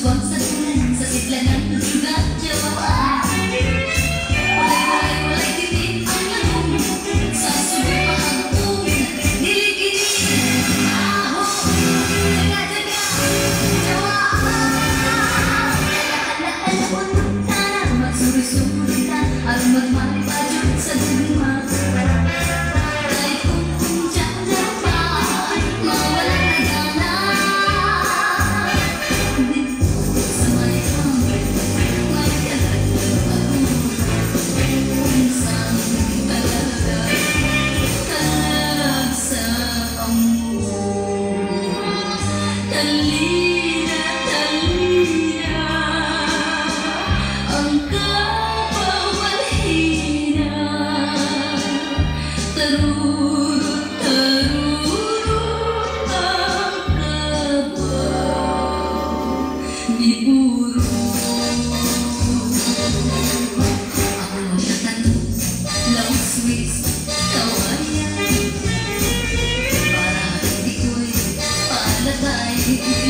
subang sa tunan, sa sidlanan, lugar, Jawa. Walay titik ang lalong, sa subang mahangkong, diliginin, aho, jaga-jaga, Jawa. Ala-ala-alawon ka na, magsuri-suri ka, aron magmaripajod sa duma. Kahit kung dyan pa, mawala na gana. Sa may kamay, may kalat na ako. Kung saan talaga, kalag sa amo. Talina, talina, ang kapawalhina. Tarurut, tarurut ang kabaw ni Puro. Ako nagtatanong, long Swiss, kawayan, para hindi ko'y palatay.